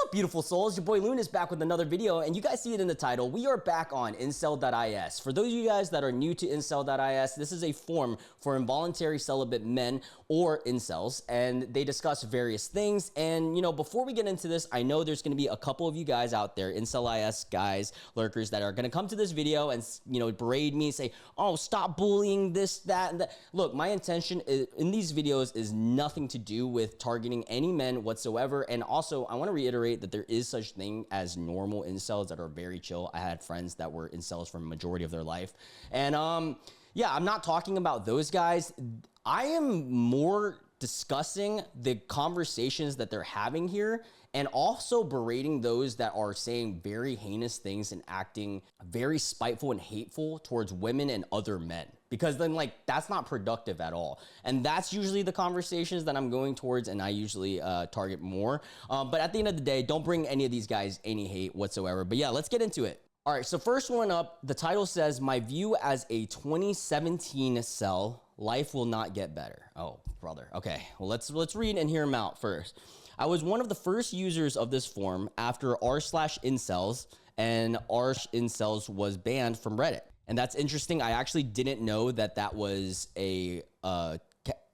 up, beautiful souls? Your boy Loon is back with another video, and you guys see it in the title. We are back on Incel.is. For those of you guys that are new to Incel.is, this is a forum for involuntary celibate men or incels, and they discuss various things. And, you know, before we get into this, I know there's going to be a couple of you guys out there, Incel.is guys, lurkers, that are going to come to this video and, you know, berate me and say, oh, stop bullying this, that, and that. Look, my intention in these videos is nothing to do with targeting any men whatsoever. And also, I want to reiterate that there is such thing as normal incels that are very chill. I had friends that were incels for a majority of their life. And yeah, I'm not talking about those guys. I am more discussing the conversations that they're having here, and also berating those that are saying very heinous things and acting very spiteful and hateful towards women and other men. Because then, like, that's not productive at all. And that's usually the conversations that I'm going towards, and I usually target more. But at the end of the day, don't bring any of these guys any hate whatsoever. But yeah, let's get into it. All right, so first one up, the title says, my view as a 2017 cell, life will not get better. Oh, brother. Okay, well, let's read and hear him out first. I was one of the first users of this forum after r/incels, and r/incels was banned from Reddit. And that's interesting. I actually didn't know that that was a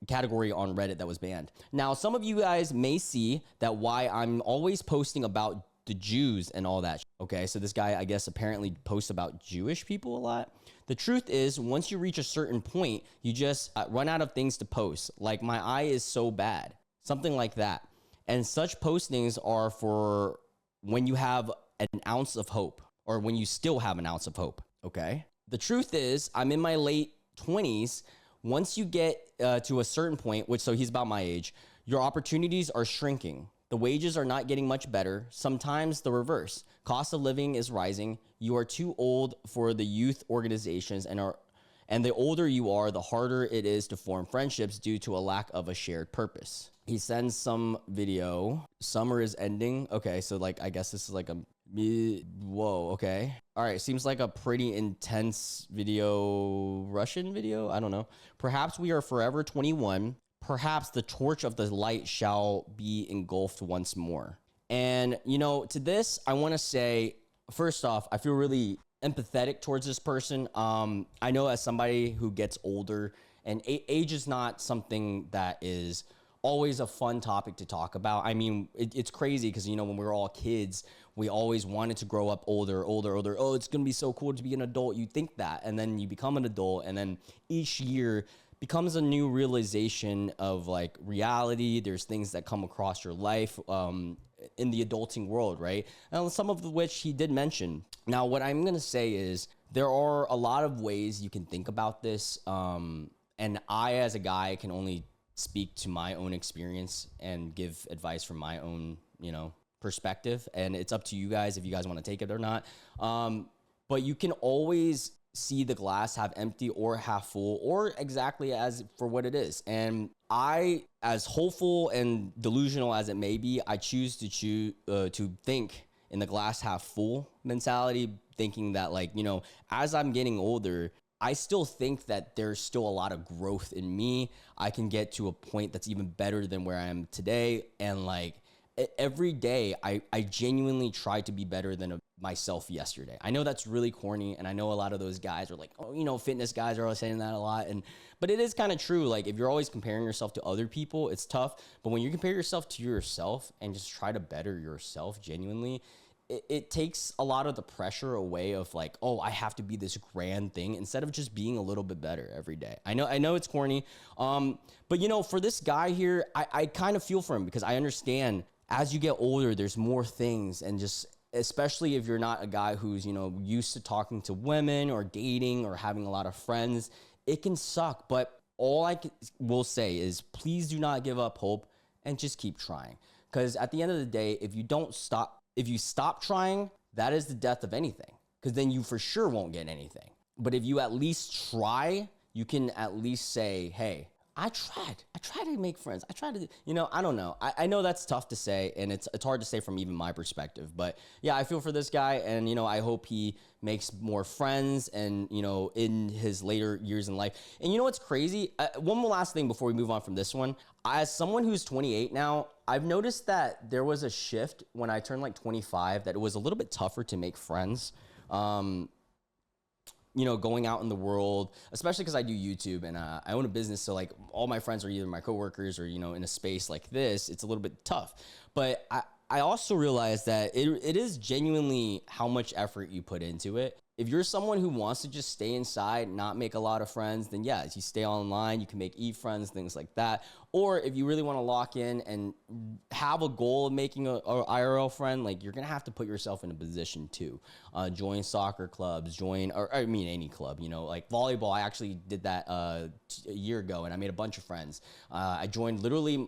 category on Reddit that was banned. Now, some of you guys may see that why I'm always posting about the Jews and all that. Okay, so this guy, I guess, apparently posts about Jewish people a lot. The truth is, once you reach a certain point, you just run out of things to post. Like, my eye is so bad, something like that. And such postings are for when you have an ounce of hope, or when you still have an ounce of hope, okay? The truth is, I'm in my late 20s. Once you get to a certain point, which, so he's about my age, your opportunities are shrinking. The wages are not getting much better, sometimes the reverse. Cost of living is rising. You are too old for the youth organizations, and the older you are, the harder it is to form friendships due to a lack of a shared purpose. He sends some video. Summer is ending. Okay, so like, I guess this is like a, whoa, okay. All right, seems like a pretty intense video, Russian video? I don't know. Perhaps we are forever 21. Perhaps the torch of the light shall be engulfed once more. And, you know, to this, I want to say, first off, I feel really empathetic towards this person. I know as somebody who gets older, and age is not something that is always a fun topic to talk about. I mean, it's crazy because, you know, when we were all kids, we always wanted to grow up older. Oh, it's going to be so cool to be an adult. You think that, and then you become an adult, and then each year becomes a new realization of like reality. There's things that come across your life in the adulting world, right? And some of which he did mention. Now, what I'm going to say is there are a lot of ways you can think about this. And I, as a guy, can only speak to my own experience and give advice from my own, you know, perspective. And it's up to you guys if you guys want to take it or not. But you can always see the glass half empty or half full, or exactly as for what it is. And I, as hopeful and delusional as it may be, I choose to think in the glass half full mentality, thinking that, like, you know, as I'm getting older, I still think that there's still a lot of growth in me. I can get to a point that's even better than where I am today. And like, every day I genuinely try to be better than myself yesterday. I know that's really corny, and I know a lot of those guys are like, oh, you know, fitness guys are always saying that a lot, but it is kind of true. Like, if you're always comparing yourself to other people, it's tough. But when you compare yourself to yourself and just try to better yourself genuinely, it takes a lot of the pressure away of like, oh, I have to be this grand thing, instead of just being a little bit better every day. I know it's corny, but you know, for this guy here, I kind of feel for him, because I understand as you get older, there's more things, and just especially if you're not a guy who's, you know, used to talking to women or dating or having a lot of friends, it can suck. But all I will say is, please do not give up hope and just keep trying. Because at the end of the day, if you stop trying, that is the death of anything. Because then you for sure won't get anything. But if you at least try, you can at least say, hey, I tried to make friends. I tried to, I don't know. I know that's tough to say, and it's hard to say from even my perspective. But yeah, I feel for this guy, and I hope he makes more friends, and in his later years in life. And you know what's crazy? One more last thing before we move on from this one. As someone who's 28 now, I've noticed that there was a shift when I turned like 25, that it was a little bit tougher to make friends. Going out in the world, especially because I do YouTube and I own a business. So like all my friends are either my coworkers or, in a space like this, it's a little bit tough. But I also realized that it is genuinely how much effort you put into it. If you're someone who wants to just stay inside, not make a lot of friends, then yeah, you stay online, you can make friends, things like that. Or if you really want to lock in and have a goal of making a IRL friend, like you're going to have to put yourself in a position to join soccer clubs, any club, like volleyball. I actually did that a year ago and I made a bunch of friends. I joined literally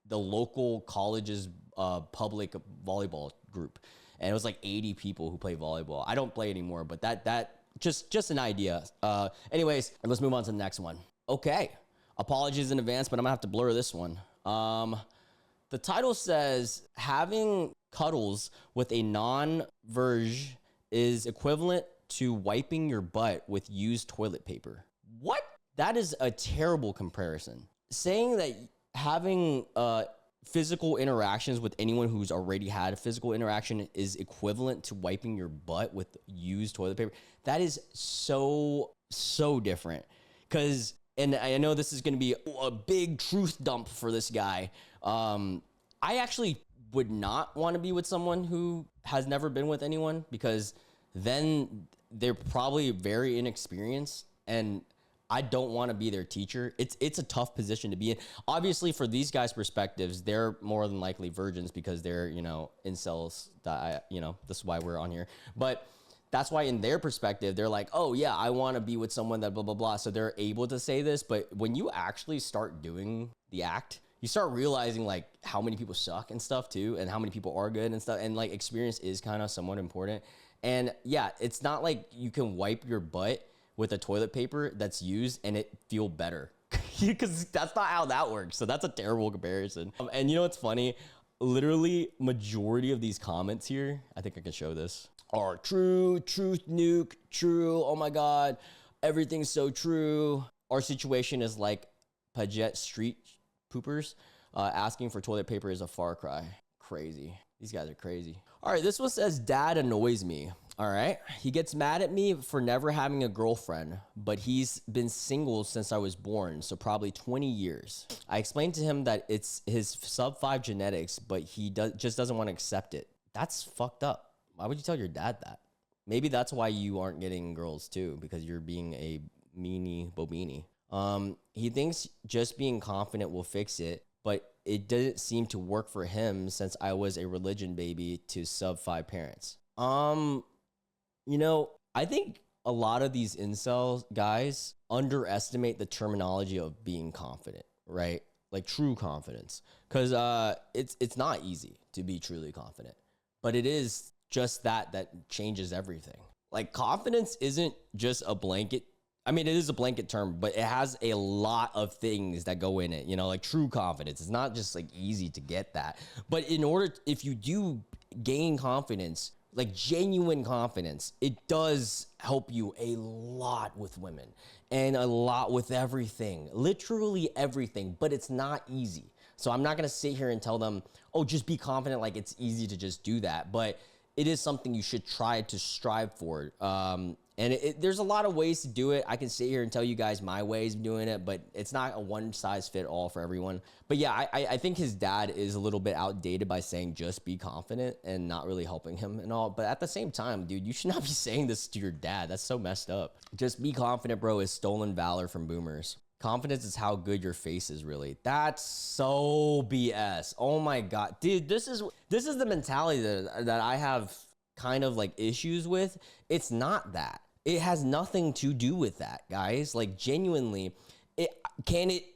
the local college's public volleyball group. And it was like 80 people who play volleyball. I don't play anymore, but that just an idea. Anyways, let's move on to the next one. Okay, apologies in advance, but I'm gonna have to blur this one. The title says, having cuddles with a non-verge is equivalent to wiping your butt with used toilet paper. What? That is a terrible comparison. Saying that having physical interactions with anyone who's already had a physical interaction is equivalent to wiping your butt with used toilet paper. That is so different. And I know this is going to be a big truth dump for this guy. I actually would not want to be with someone who has never been with anyone, because then they're probably very inexperienced, and I don't want to be their teacher. It's a tough position to be in. Obviously, for these guys' perspectives, they're more than likely virgins because they're, incels. This is why we're on here. But that's why in their perspective, they're like, oh yeah, I want to be with someone that blah, blah, blah. So they're able to say this. But when you actually start doing the act, you start realizing like how many people suck and stuff too, and how many people are good and stuff. And like experience is kind of somewhat important. And yeah, it's not like you can wipe your butt with a toilet paper that's used and it feel better, because that's not how that works. So that's a terrible comparison. And you know what's funny? Literally majority of these comments here, I think I can show this, are true, truth nuke, true, oh my God, everything's so true. Our situation is like Paget street poopers. Asking for toilet paper is a far cry. Crazy. These guys are crazy. All right, this one says, dad annoys me. All right. He gets mad at me for never having a girlfriend, but he's been single since I was born, so probably 20 years. I explained to him that it's his sub-5 genetics, but he just doesn't want to accept it. That's fucked up. Why would you tell your dad that? Maybe that's why you aren't getting girls too, because you're being a meanie bobini. He thinks just being confident will fix it, but it didn't seem to work for him since I was a religion baby to sub-5 parents. I think a lot of these incel guys underestimate the terminology of being confident, right? Like true confidence. Because it's not easy to be truly confident, but it is just that changes everything. Like confidence isn't just a blanket. I mean, it is a blanket term, but it has a lot of things that go in it, like true confidence. It's not just like easy to get that. But if you do gain confidence, like genuine confidence, it does help you a lot with women and a lot with everything, literally everything, but it's not easy. So I'm not going to sit here and tell them, oh, just be confident. Like it's easy to just do that, but it is something you should try to strive for. And there's a lot of ways to do it. I can sit here and tell you guys my ways of doing it, but it's not a one size fit all for everyone. But yeah, I think his dad is a little bit outdated by saying just be confident and not really helping him and all. But at the same time, dude, you should not be saying this to your dad. That's so messed up. Just be confident, bro, is stolen valor from boomers. Confidence is how good your face is, really. That's so BS. Oh my God. Dude, this is the mentality that I have kind of like issues with. It's not that. It has nothing to do with that, guys. Like genuinely,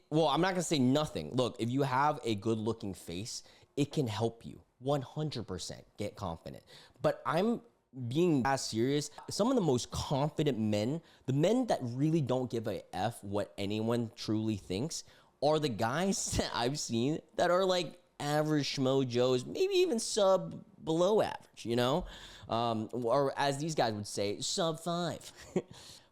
well, I'm not gonna say nothing. Look, if you have a good looking face, it can help you 100% get confident. But I'm being as serious. Some of the most confident men, the men that really don't give a F what anyone truly thinks, are the guys that I've seen that are like average schmo Joes, maybe even sub below average, you know? Or as these guys would say, sub 5.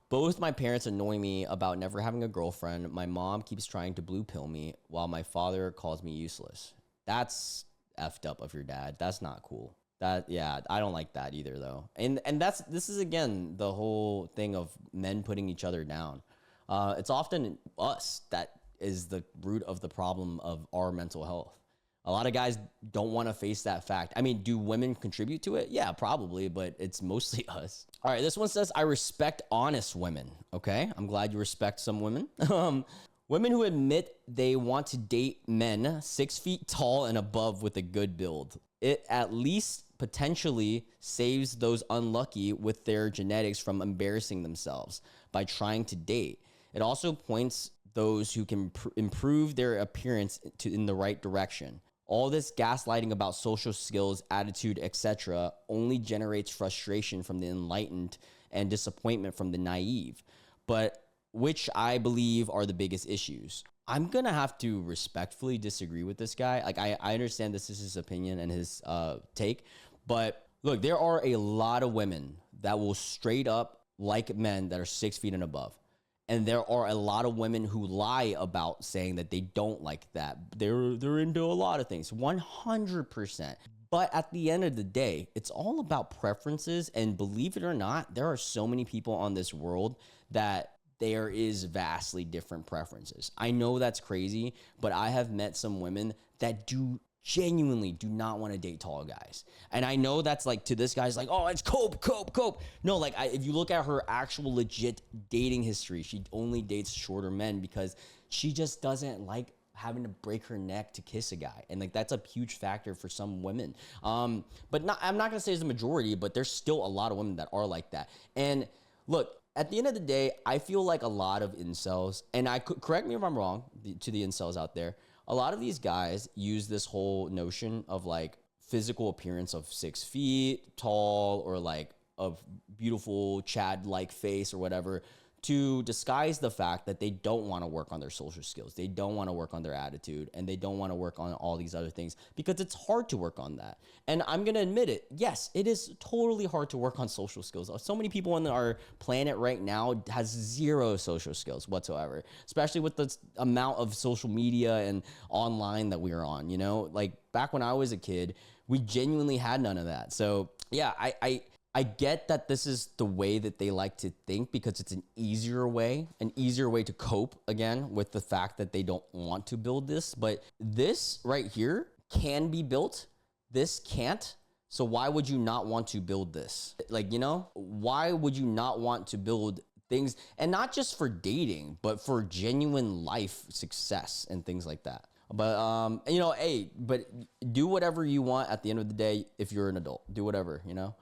Both my parents annoy me about never having a girlfriend. My mom keeps trying to blue pill me while my father calls me useless. That's effed up of your dad. That's not cool. Yeah, I don't like that either though. And this is again the whole thing of men putting each other down. It's often us that is the root of the problem of our mental health. A lot of guys don't want to face that fact. I mean, do women contribute to it? Yeah, probably, but it's mostly us. All right, this one says, I respect honest women. Okay, I'm glad you respect some women. Women who admit they want to date men 6 feet tall and above with a good build. It at least potentially saves those unlucky with their genetics from embarrassing themselves by trying to date. It also points those who can improve their appearance in the right direction. All this gaslighting about social skills, attitude, etc. only generates frustration from the enlightened and disappointment from the naive, but which I believe are the biggest issues. I'm gonna have to respectfully disagree with this guy. Like, I understand this is his opinion and his take, but look, there are a lot of women that will straight up like men that are 6 feet and above. And there are a lot of women who lie about saying that they don't like that. They're into a lot of things, 100%. But at the end of the day, it's all about preferences. And believe it or not, there are so many people on this world that there is vastly different preferences. I know that's crazy, but I have met some women that genuinely do not want to date tall guys. And I know that's like, to this guy's like, oh, it's cope. No, like if you look at her actual legit dating history, she only dates shorter men because she just doesn't like having to break her neck to kiss a guy. And like, that's a huge factor for some women. I'm not gonna say it's the majority, but there's still a lot of women that are like that. And look, at the end of the day, I feel like a lot of incels, and correct me if I'm wrong, to the incels out there, a lot of these guys use this whole notion of like physical appearance of 6 feet tall or like a beautiful Chad-like face or whatever to disguise the fact that they don't want to work on their social skills. They don't want to work on their attitude, and they don't want to work on all these other things because it's hard to work on that. And I'm going to admit it. Yes, it is totally hard to work on social skills. So many people on our planet right now has zero social skills whatsoever, especially with the amount of social media and online that we are on, you know? Like back when I was a kid, we genuinely had none of that. So yeah, I get that this is the way that they like to think because it's an easier way to cope again with the fact that they don't want to build this. But this right here can be built. This can't. So why would you not want to build this? Like, you know, why would you not want to build things, and not just for dating, but for genuine life success and things like that? But, you know, hey, but do whatever you want at the end of the day. If you're an adult, do whatever, you know.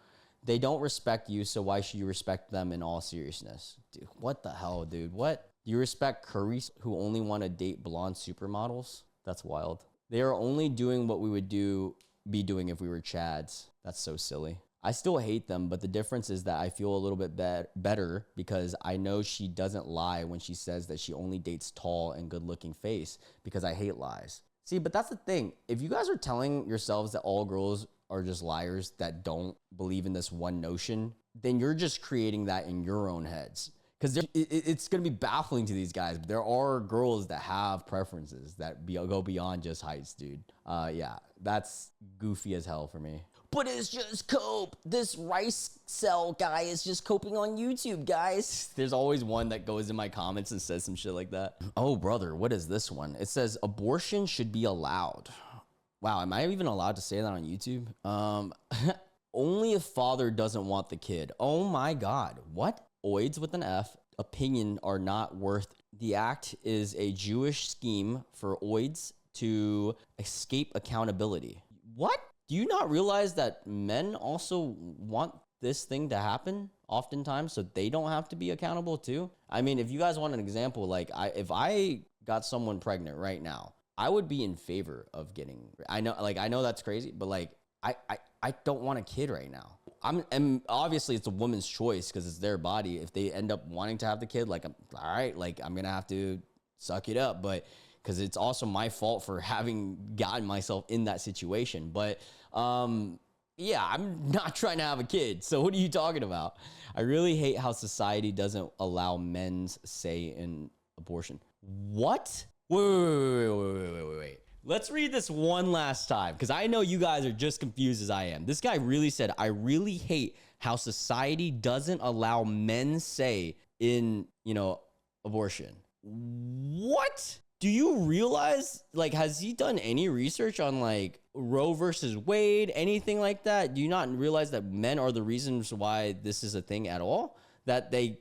They don't respect you, so why should you respect them in all seriousness? Dude, what the hell, dude? What? You respect curries who only want to date blonde supermodels? That's wild. They are only doing what we would be doing if we were Chads. That's so silly. I still hate them, but the difference is that I feel a little bit better because I know she doesn't lie when she says that she only dates tall and good-looking face, because I hate lies. See, but that's the thing. If you guys are telling yourselves that all girls are just liars that don't believe in this one notion, then you're just creating that in your own heads. Because it's going to be baffling to these guys. But there are girls that have preferences that go beyond just heights, dude. Yeah, that's goofy as hell for me. But it's just cope. This rice cell guy is just coping on YouTube, guys. There's always one that goes in my comments and says some shit like that. Oh, brother, what is this one? It says abortion should be allowed. Wow, am I even allowed to say that on YouTube? Only if father doesn't want the kid. Oh my God, what? Oids with an F, opinion are not worth. The act is a Jewish scheme for oids to escape accountability. What? Do you not realize that men also want this thing to happen oftentimes so they don't have to be accountable too? I mean, if you guys want an example, like if I got someone pregnant right now, I would be in favor of getting, I know that's crazy, but like, I don't want a kid right now. And obviously it's a woman's choice because it's their body. If they end up wanting to have the kid, like, all right, like I'm going to have to suck it up. But because it's also my fault for having gotten myself in that situation. But yeah, I'm not trying to have a kid. So what are you talking about? I really hate how society doesn't allow men's say in abortion. What? Wait. Let's read this one last time, because I know you guys are just confused as I am. This guy really said, I really hate how society doesn't allow men's say in, abortion. What? Do you realize, like, has he done any research on, like, Roe versus Wade, anything like that? Do you not realize that men are the reasons why this is a thing at all? That they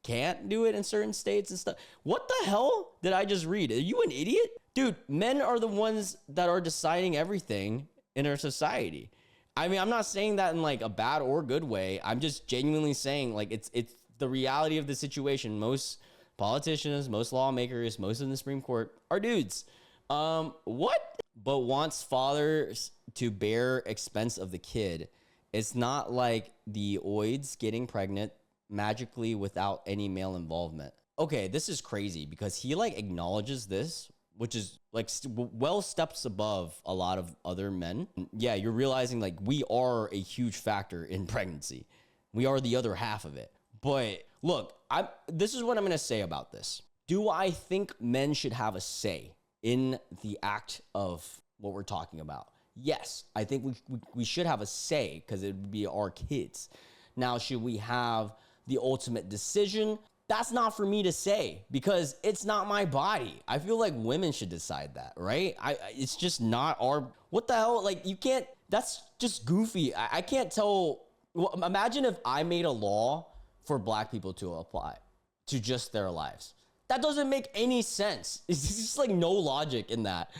can't do it in certain states and stuff? What the hell did I just read? Are you an idiot? Dude, men are the ones that are deciding everything in our society. I mean, I'm not saying that in, like, a bad or good way. I'm just genuinely saying, like, it's the reality of the situation. Most politicians, most lawmakers, most in the Supreme Court are dudes. What? But wants fathers to bear expense of the kid. It's not like the oids getting pregnant magically without any male involvement. Okay, this is crazy because he, like, acknowledges this, which is, like, well steps above a lot of other men. Yeah, you're realizing, like, we are a huge factor in pregnancy. We are the other half of it. But look, this is what I'm going to say about this. Do I think men should have a say in the act of what we're talking about? Yes, I think we should have a say because it would be our kids. Now, should we have the ultimate decision? That's not for me to say because it's not my body. I feel like women should decide that, right? It's just not our, what the hell? Like, you can't, that's just goofy. I can't tell. Well, imagine if I made a law for black people to apply to just their lives. That doesn't make any sense. It's just, like, no logic in that.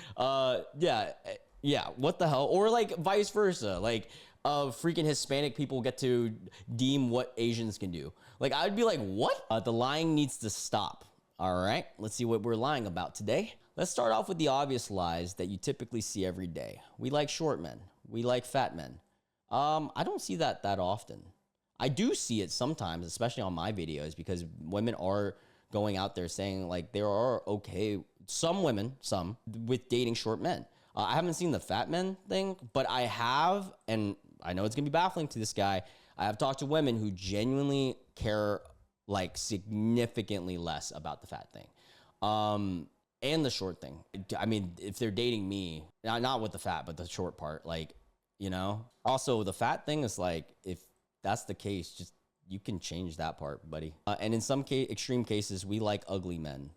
Yeah, what the hell? Or, like, vice versa. Like, freaking Hispanic people get to deem what Asians can do. Like, I'd be like, what? The lying needs to stop. All right, let's see what we're lying about today. Let's start off with the obvious lies that you typically see every day. We like short men. We like fat men. I don't see that often. I do see it sometimes, especially on my videos, because women are going out there saying, like, there are some women with dating short men. I haven't seen the fat men thing, but I have, and I know it's gonna be baffling to this guy. I have talked to women who genuinely care, like, significantly less about the fat thing, and the short thing. I mean, if they're dating me, not with the fat, but the short part, like, Also, the fat thing is, like, if that's the case, just, you can change that part, buddy. And in some extreme cases, we like ugly men.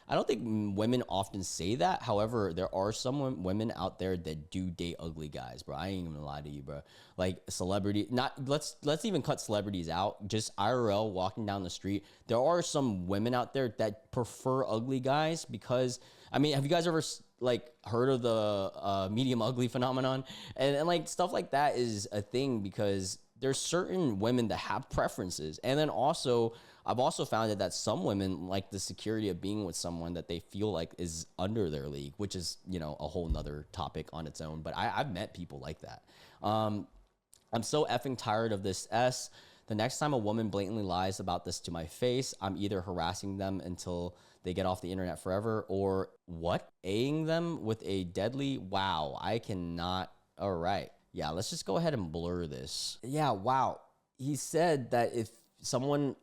I don't think women often say that. However, there are some women out there that do date ugly guys, bro. I ain't even gonna lie to you, bro. Like, let's even cut celebrities out. Just IRL walking down the street. There are some women out there that prefer ugly guys because, I mean, have you guys ever, like, heard of the medium ugly phenomenon? And like, stuff like that is a thing because there's certain women that have preferences. And then also, I've also found that some women like the security of being with someone that they feel like is under their league, which is, a whole nother topic on its own. But I've met people like that. I'm so effing tired of this S. The next time a woman blatantly lies about this to my face, I'm either harassing them until they get off the internet forever or what? A-ing them with a deadly, wow, I cannot. All right. Yeah, let's just go ahead and blur this. Yeah, wow. He said that if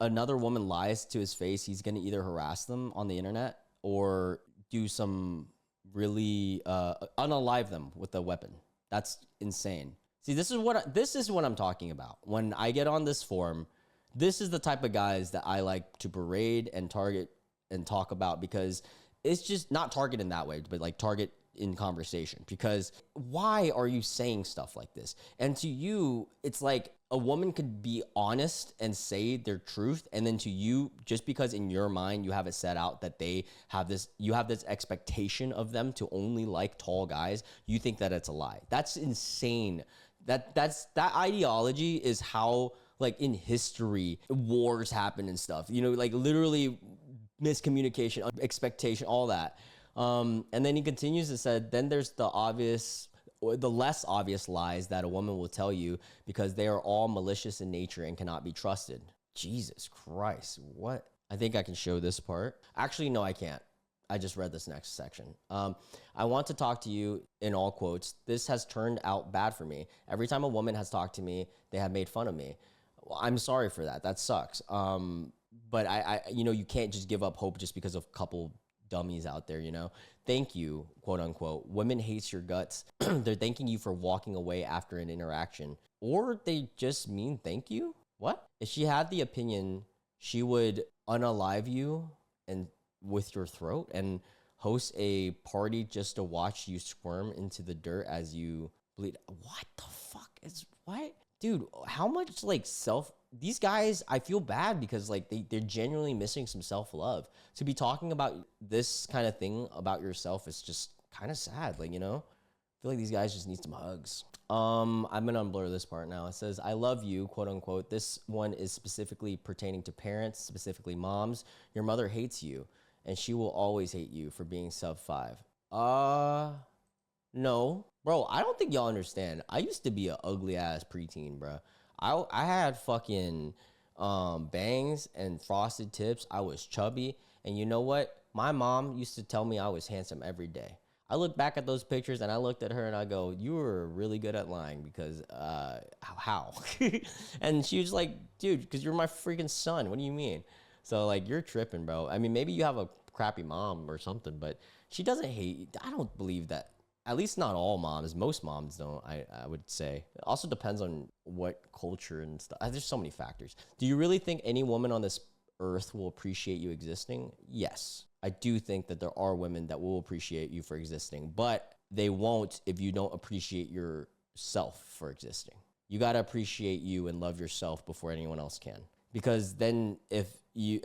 another woman lies to his face, he's going to either harass them on the internet or do some really unalive them with a weapon. That's insane. See, this is what I'm talking about. When I get on this forum, this is the type of guys that I like to berate and target and talk about, because it's just not target in that way, but like target in conversation. Because why are you saying stuff like this? And to you, it's like a woman could be honest and say their truth, and then to you, just because in your mind you have it set out that you have this expectation of them to only like tall guys, you think that it's a lie. That's insane. That ideology is how, like, in history wars happen and stuff. Like, literally miscommunication, expectation, all that. And then he continues and said, then there's the less obvious lies that a woman will tell you because they are all malicious in nature and cannot be trusted. Jesus Christ, what? I think I can show this part. Actually, no, I can't. I just read this next section. I want to talk to you in all quotes. This has turned out bad for me. Every time a woman has talked to me, they have made fun of me. Well, I'm sorry for that. That sucks. But you can't just give up hope just because of a couple dummies out there, Thank you, quote unquote. Women hates your guts. They're thanking you for walking away after an interaction. Or they just mean thank you? What? If she had the opinion, she would unalive you and with your throat and host a party just to watch you squirm into the dirt as you bleed. What the fuck is what? Dude, how much these guys, I feel bad because they're genuinely missing some self-love. To be talking about this kind of thing about yourself is just kind of sad. I feel like these guys just need some hugs. I'm gonna unblur this part now. It says, I love you, quote unquote. This one is specifically pertaining to parents, specifically moms. Your mother hates you and she will always hate you for being sub 5. No. Bro, I don't think y'all understand. I used to be an ugly ass preteen, bro. I had fucking bangs and frosted tips. I was chubby. And you know what? My mom used to tell me I was handsome every day. I look back at those pictures and I looked at her and I go, you were really good at lying because how? And she was like, dude, because you're my freaking son. What do you mean? So you're tripping, bro. I mean, maybe you have a crappy mom or something, but she doesn't hate you. I don't believe that. At least not all moms. Most moms don't, I would say. It also depends on what culture and stuff. There's so many factors. Do you really think any woman on this earth will appreciate you existing? Yes. I do think that there are women that will appreciate you for existing, but they won't if you don't appreciate yourself for existing. You got to appreciate you and love yourself before anyone else can. Because then if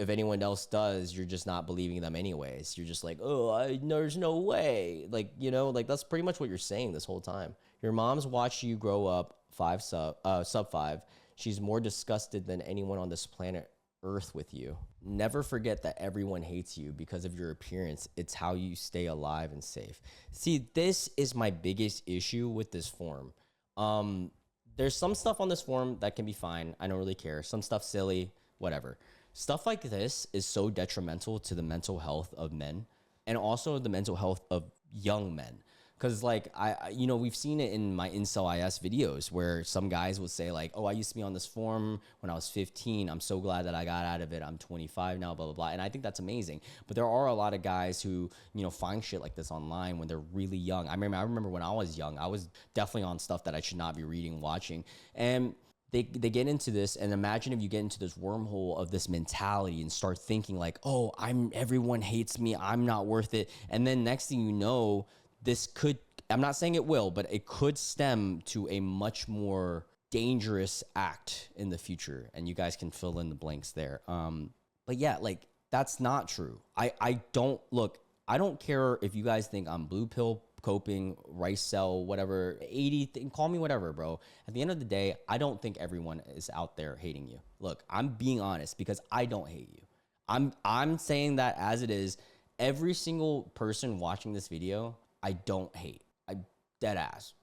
anyone else does, you're just not believing them anyways. You're just like, there's no way. That's pretty much what you're saying this whole time. Your mom's watched you grow up sub 5. She's more disgusted than anyone on this planet Earth with you. Never forget that everyone hates you because of your appearance. It's how you stay alive and safe. See, this is my biggest issue with this forum. There's some stuff on this forum that can be fine. I don't really care. Some stuff silly, whatever. Stuff like this is so detrimental to the mental health of men and also the mental health of young men. Because we've seen it in my Incel.is videos where some guys would say I used to be on this forum when I was 15. I'm so glad that I got out of it. I'm 25 now, blah, blah, blah. And I think that's amazing. But there are a lot of guys who, find shit like this online when they're really young. I remember when I was young, I was definitely on stuff that I should not be reading, watching. And they get into this, and imagine if you get into this wormhole of this mentality and start thinking everyone hates me. I'm not worth it. And then next thing you know, I'm not saying it will, but it could stem to a much more dangerous act in the future. And you guys can fill in the blanks there. But yeah, that's not true. I don't care if you guys think I'm blue pill coping, rice cell, whatever, 80, call me whatever, bro. At the end of the day, I don't think everyone is out there hating you. Look, I'm being honest because I don't hate you. I'm saying that as it is. Every single person watching this video, I don't hate. I dead ass.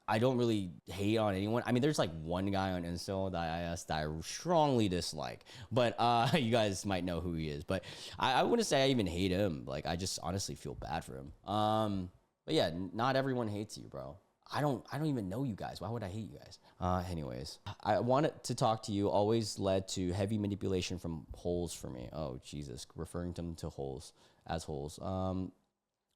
I don't really hate on anyone. I mean, there's one guy on Incel.is that I strongly dislike, but you guys might know who he is. But I wouldn't say I even hate him. I just honestly feel bad for him. But yeah, not everyone hates you, bro. I don't even know you guys. Why would I hate you guys? Anyways, I wanted to talk to you. Always led to heavy manipulation from holes for me. Oh Jesus, referring to them to holes as holes.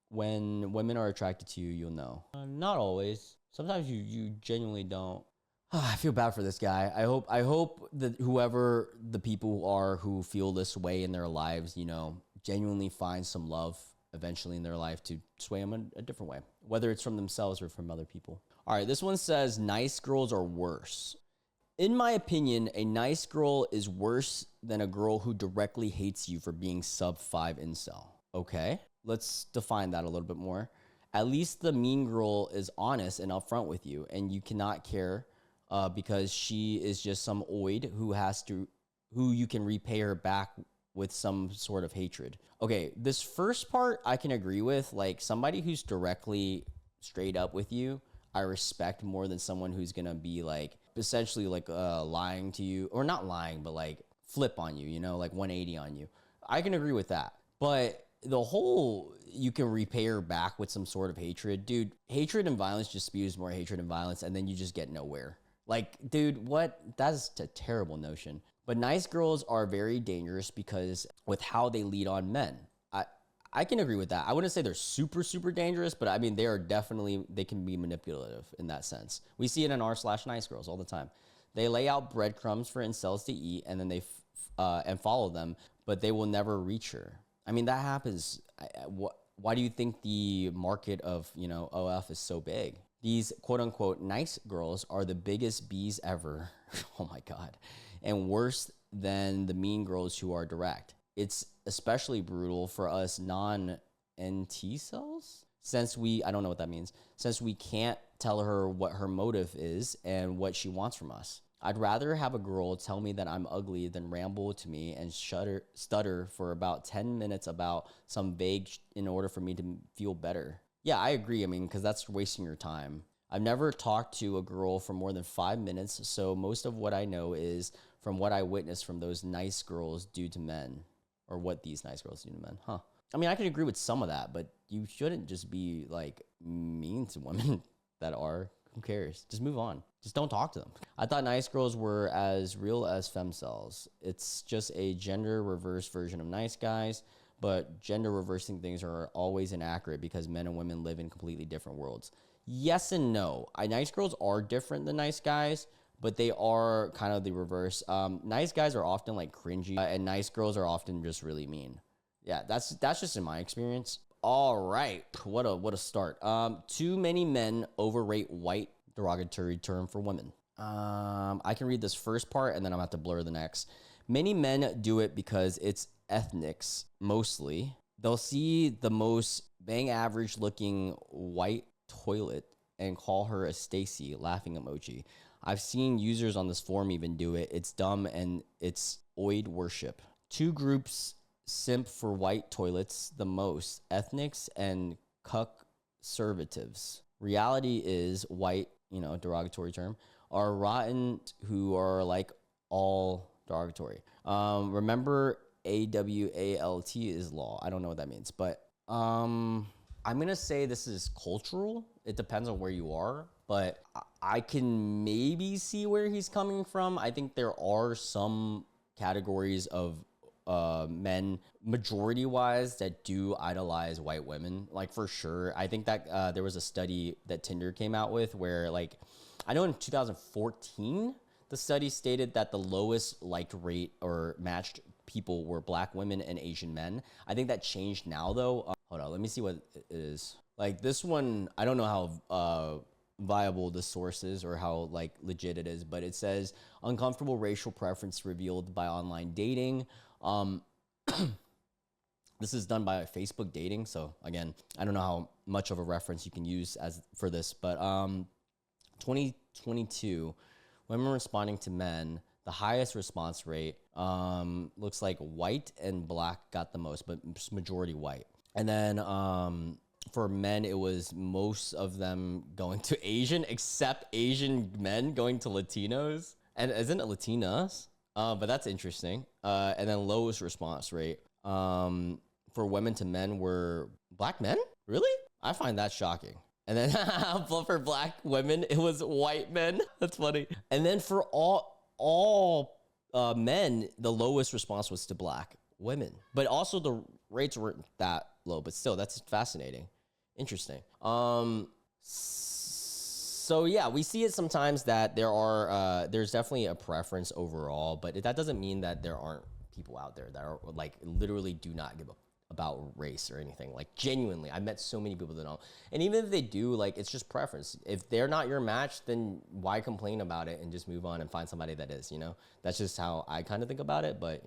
When women are attracted to you, you'll know. Not always. Sometimes you genuinely don't. I feel bad for this guy. I hope that whoever the people are who feel this way in their lives, genuinely find some love eventually in their life to sway them a different way, whether it's from themselves or from other people. All right, this one says nice girls are worse. In my opinion, a nice girl is worse than a girl who directly hates you for being sub 5 incel. Okay, let's define that a little bit more. At least the mean girl is honest and upfront with you, and you cannot care because she is just some oid who you can repay her back with some sort of hatred. Okay, this first part I can agree with. Somebody who's directly straight up with you, I respect more than someone who's gonna be essentially lying to you, or not lying, but flip on you, 180 on you. I can agree with that. But the whole you can repay her back with some sort of hatred, dude. Hatred and violence just spews more hatred and violence, and then you just get nowhere. Like, dude, what? That's a terrible notion. But nice girls are very dangerous because with how they lead on men. I can agree with that. I wouldn't say they're super, super dangerous, but I mean, they can be manipulative in that sense. We see it in r/nice girls all the time. They lay out breadcrumbs for incels to eat, and then they and follow them, but they will never reach her. I mean, that happens. Why do you think the market of, OF is so big? These quote unquote nice girls are the biggest bees ever. Oh my God. And worse than the mean girls who are direct. It's especially brutal for us non-NT cells I don't know what that means, since we can't tell her what her motive is and what she wants from us. I'd rather have a girl tell me that I'm ugly than ramble to me and stutter for about 10 minutes about some vague in order for me to feel better. Yeah, I agree. I mean, because that's wasting your time. I've never talked to a girl for more than 5 minutes, so most of what I know is from what I witnessed from those nice girls do to men, or what these nice girls do to men. Huh. I mean, I can agree with some of that, but you shouldn't just be like mean to women that are. Who cares? Just move on. Just don't talk to them. I thought nice girls were as real as femcells. It's just a gender reverse version of nice guys, but gender reversing things are always inaccurate because men and women live in completely different worlds. Yes and no. Nice girls are different than nice guys, but they are kind of the reverse. Nice guys are often like cringy, and nice girls are often just really mean. Yeah, that's just in my experience. All right, what a start. Too many men overrate white, derogatory term for women. I can read this first part and then I'm gonna have to blur the next. Many men do it because it's ethnics, mostly. They'll see the most bang average looking white toilet and call her a Stacy, laughing emoji. I've seen users on this forum even do it. It's dumb and it's oid worship. Two groups simp for white toilets the most: ethnics and cuck-servatives. Reality is white, derogatory term, are rotten, who are like all derogatory. Remember AWALT is law. I don't know what that means, but I'm gonna say this is cultural. It depends on where you are, but I can maybe see where he's coming from. I think there are some categories of men, majority wise, that do idolize white women, like for sure. I think that there was a study that Tinder came out with where, like, I know in 2014 the study stated that the lowest liked rate or matched people were black women and Asian men. I think that changed now though. Hold on, let me see what it is. Like this one, I don't know how viable the source is or how like legit it is, but it says uncomfortable racial preference revealed by online dating. This is done by Facebook dating. So again, I don't know how much of a reference you can use as for this, but 2022, women responding to men, the highest response rate looks like white and black got the most, but majority white. And then for men, it was most of them going to Asian, except Asian men going to Latinos. And isn't it Latinas? But that's interesting. And then lowest response rate for women to men were black men? Really? I find that shocking. And then for black women, it was white men. That's funny. And then for all men, the lowest response was to black women. But also the rates weren't that low, but still, that's fascinating. Interesting. So yeah, we see it sometimes that there's definitely a preference overall, but that doesn't mean that there aren't people out there that are like literally do not give a about race or anything. Like genuinely, I met so many people that don't. And even if they do, like it's just preference. If they're not your match, then why complain about it and just move on and find somebody that is, That's just how I kind of think about it, but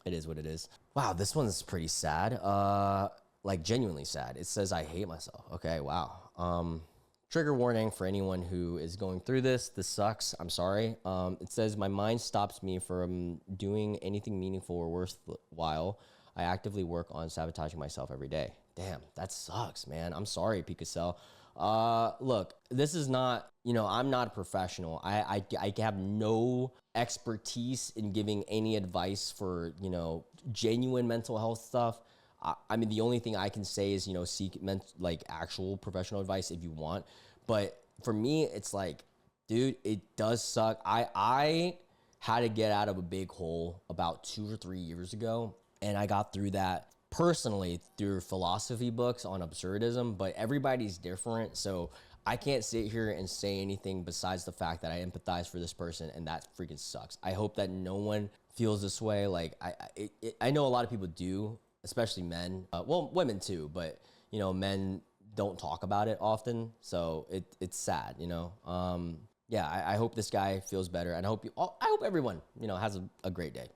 it is what it is. Wow, this one's pretty sad. Like genuinely sad. It says I hate myself. Okay, wow. Trigger warning for anyone who is going through this. This sucks. I'm sorry. It says my mind stops me from doing anything meaningful or worthwhile. I actively work on sabotaging myself every day. Damn, that sucks, man. I'm sorry, Picasell. Look, this is not, I'm not a professional. I have no expertise in giving any advice for, genuine mental health stuff. I mean, the only thing I can say is, seek like actual professional advice if you want. But for me, it's like, dude, it does suck. I had to get out of a big hole about 2 or 3 years ago, and I got through that personally through philosophy books on absurdism, but everybody's different. So I can't sit here and say anything besides the fact that I empathize for this person, and that freaking sucks. I hope that no one feels this way. Like I know a lot of people do, especially men. Well, women too, but men don't talk about it often, so it's sad. Yeah, I hope this guy feels better, and I hope everyone has a great day.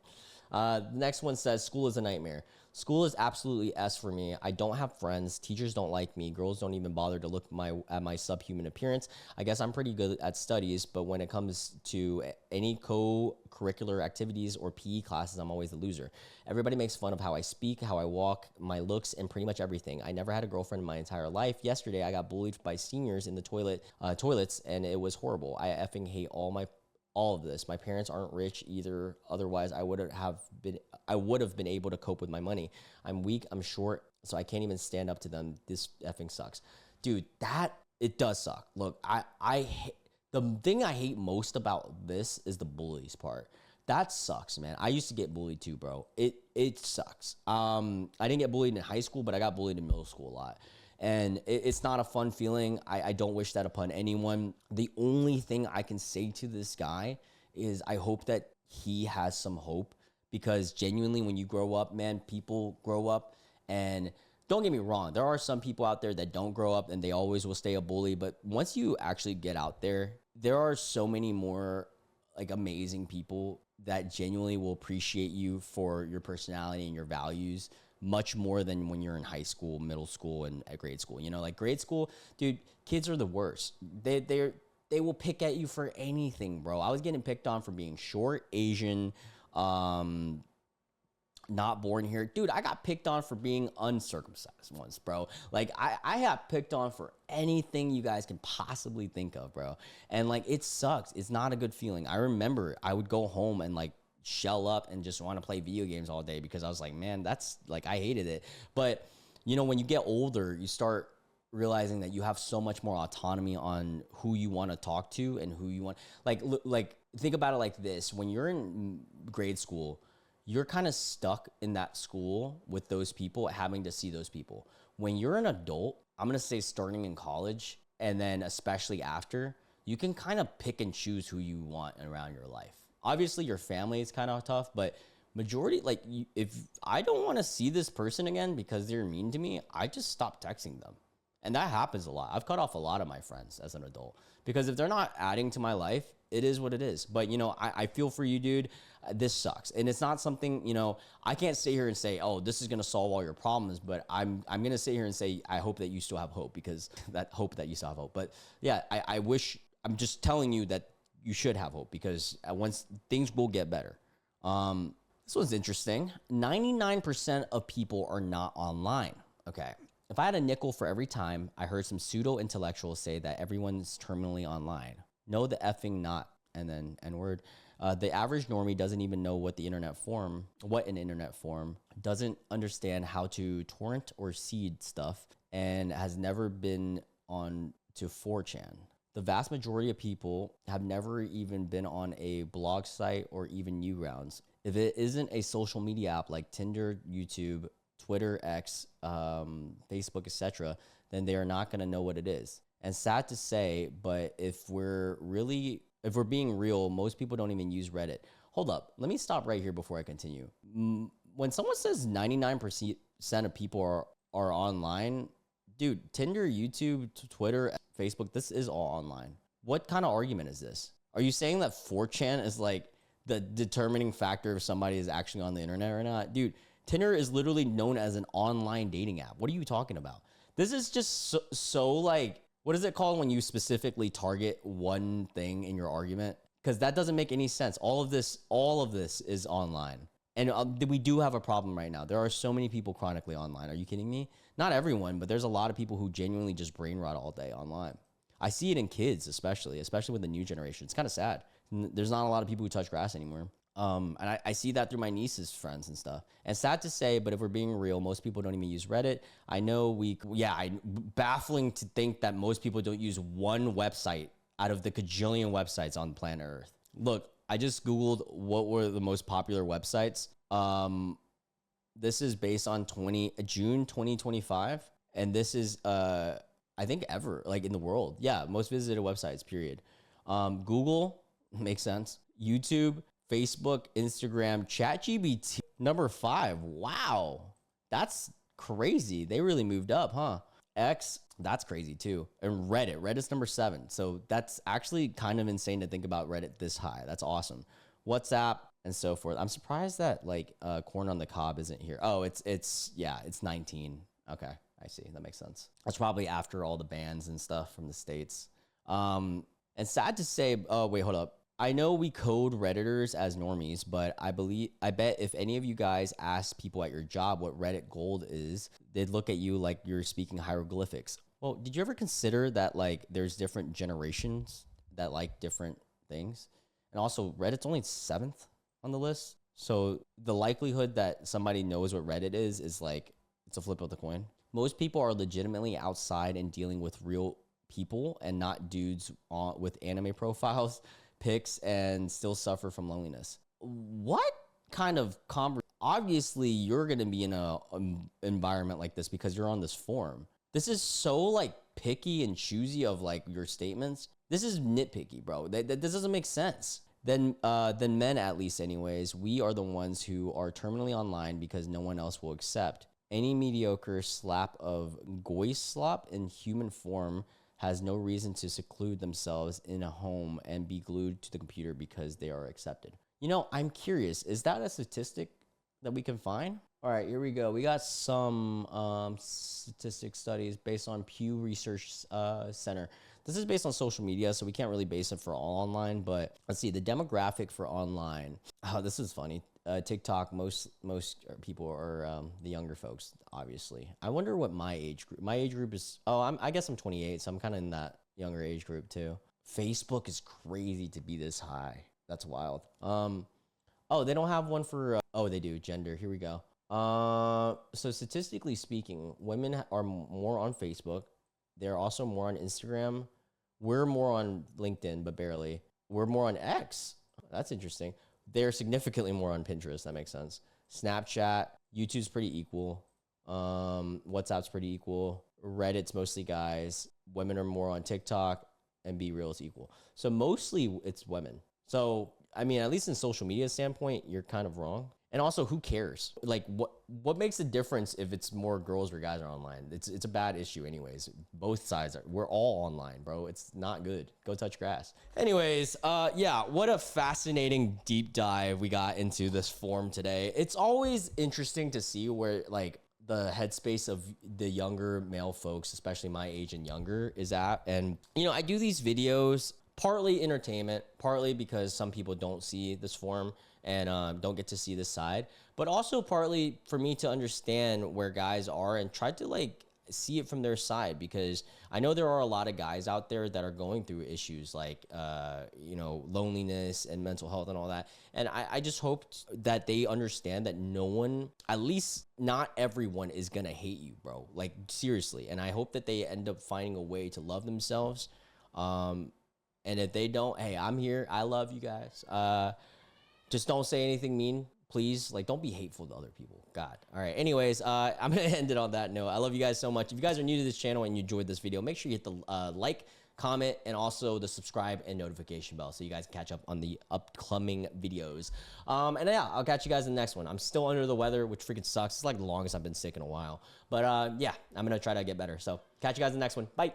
The next one says, school is a nightmare. School is absolutely S for me. I don't have friends. Teachers don't like me. Girls don't even bother to look at my subhuman appearance. I guess I'm pretty good at studies, but when it comes to any co-curricular activities or PE classes, I'm always the loser. Everybody makes fun of how I speak, how I walk, my looks, and pretty much everything. I never had a girlfriend in my entire life. Yesterday, I got bullied by seniors in the toilets, and it was horrible. I effing hate all of this. My parents aren't rich either. Otherwise, I would have been able to cope with my money. I'm weak. I'm short, so I can't even stand up to them. This effing sucks, dude. It does suck. Look, the thing I hate most about this is the bullies part. That sucks, man. I used to get bullied too, bro. It sucks. I didn't get bullied in high school, but I got bullied in middle school a lot. And it's not a fun feeling. I don't wish that upon anyone. The only thing I can say to this guy is I hope that he has some hope, because genuinely when you grow up, man, people grow up. And don't get me wrong, there are some people out there that don't grow up and they always will stay a bully. But once you actually get out there, there are so many more like amazing people that genuinely will appreciate you for your personality and your values much more than when you're in high school, middle school, and at grade school. Like grade school, dude, kids are the worst. They will pick at you for anything, bro. I was getting picked on for being short, Asian, not born here. Dude, I got picked on for being uncircumcised once, bro. Like I got picked on for anything you guys can possibly think of, bro. And like, it sucks. It's not a good feeling. I remember I would go home and like shell up and just want to play video games all day, because I was like, man, that's like, I hated it. But when you get older, you start realizing that you have so much more autonomy on who you want to talk to and who you want. Like think about it like this. When you're in grade school, you're kind of stuck in that school with those people, having to see those people. When you're an adult, I'm going to say starting in college, and then especially after, you can kind of pick and choose who you want around your life. Obviously, your family is kind of tough, but majority, like, if I don't want to see this person again because they're mean to me, I just stop texting them. And that happens a lot. I've cut off a lot of my friends as an adult, because if they're not adding to my life, it is what it is. But, I feel for you, dude. This sucks. And it's not something, I can't sit here and say, oh, this is going to solve all your problems. But I'm going to sit here and say, I hope that you still have hope, because that you still have hope. But yeah, I'm just telling you that you should have hope, because once things will get better. This one's interesting. 99% of people are not online. Okay. If I had a nickel for every time I heard some pseudo-intellectuals say that everyone's terminally online, no, the effing not, and then N-word. The average normie doesn't even know what an internet form, doesn't understand how to torrent or seed stuff, and has never been on to 4chan. The vast majority of people have never even been on a blog site or even Newgrounds. If it isn't a social media app like Tinder, YouTube, Twitter, X, Facebook, etc., then they are not going to know what it is. And sad to say, but if we're being real, most people don't even use Reddit. Hold up. Let me stop right here before I continue. When someone says 99% of people are online, dude, Tinder, YouTube, Twitter, Facebook, this is all online. What kind of argument is this? Are you saying that 4chan is like the determining factor if somebody is actually on the internet or not? Dude, Tinder is literally known as an online dating app. What are you talking about? This is just so like, what is it called when you specifically target one thing in your argument? Because that doesn't make any sense. All of this is online. And we do have a problem right now. There are so many people chronically online. Are you kidding me? Not everyone, but there's a lot of people who genuinely just brain rot all day online. I see it in kids, especially with the new generation. It's kind of sad. There's not a lot of people who touch grass anymore. And I see that through my niece's friends and stuff. And sad to say, but if we're being real, most people don't even use Reddit. I know baffling to think that most people don't use one website out of the cajillion websites on planet Earth. Look, I just Googled what were the most popular websites. This is based on June 2025. And this is, I think ever, like in the world. Yeah, most visited websites, period. Google, makes sense. YouTube, Facebook, Instagram, ChatGPT, number 5. Wow, that's crazy. They really moved up, huh? X, that's crazy too. And Reddit's number 7. So that's actually kind of insane to think about Reddit this high. That's awesome. WhatsApp and so forth. I'm surprised that like corn on the cob isn't here. Oh, it's 19. Okay, I see. That makes sense. That's probably after all the bans and stuff from the States. And sad to say, oh wait, hold up. I know we code Redditors as normies, but I bet if any of you guys asked people at your job what Reddit gold is, they'd look at you like you're speaking hieroglyphics. Well, did you ever consider that like there's different generations that like different things? And also Reddit's only 7th on the list. So the likelihood that somebody knows what Reddit is like, it's a flip of the coin. Most people are legitimately outside and dealing with real people and not dudes with anime profiles, pics, and still suffer from loneliness. What kind of obviously you're going to be in a environment like this because you're on this forum. This is so like picky and choosy of like your statements. This is nitpicky, bro. This doesn't make sense. Then men, at least anyways, we are the ones who are terminally online because no one else will accept. Any mediocre slap of goy slop in human form has no reason to seclude themselves in a home and be glued to the computer because they are accepted. You know, I'm curious, is that a statistic that we can find? All right, here we go. We got some statistic studies based on Pew Research Center. This is based on social media, so we can't really base it for all online, but let's see, the demographic for online. Oh, this is funny. TikTok, most people are the younger folks, obviously. I wonder what my age group is. Oh, I guess I'm 28, so I'm kind of in that younger age group too. Facebook is crazy to be this high. That's wild. Oh, they don't have one for, oh, they do, gender. Here we go. So statistically speaking, women are more on Facebook. They're also more on Instagram. We're more on LinkedIn, but barely. We're more on X. That's interesting. They're significantly more on Pinterest. That makes sense. Snapchat, YouTube's pretty equal. WhatsApp's pretty equal. Reddit's mostly guys. Women are more on TikTok, and Be Real is equal. So mostly it's women. So, I mean, at least in social media standpoint, you're kind of wrong. And also, who cares? Like, what makes a difference if it's more girls or guys are online? It's a bad issue anyways. Both sides we're all online, bro. It's not good. Go touch grass. Anyways, yeah, what a fascinating deep dive we got into this forum today. It's always interesting to see where like the headspace of the younger male folks, especially my age and younger, is at. And you know, I do these videos partly entertainment, partly because some people don't see this forum and don't get to see this side, but also partly for me to understand where guys are and try to like see it from their side, because I know there are a lot of guys out there that are going through issues like, you know, loneliness and mental health and all that. And I just hope that they understand that no one, at least not everyone, is going to hate you, bro. Like seriously. And I hope that they end up finding a way to love themselves. And if they don't, hey, I'm here. I love you guys. Just don't say anything mean, please. Like, don't be hateful to other people. God. All right. Anyways, I'm going to end it on that note. I love you guys so much. If you guys are new to this channel and you enjoyed this video, make sure you hit the like, comment, and also the subscribe and notification bell so you guys can catch up on the upcoming videos. And yeah, I'll catch you guys in the next one. I'm still under the weather, which freaking sucks. It's like the longest I've been sick in a while. But yeah, I'm going to try to get better. So catch you guys in the next one. Bye.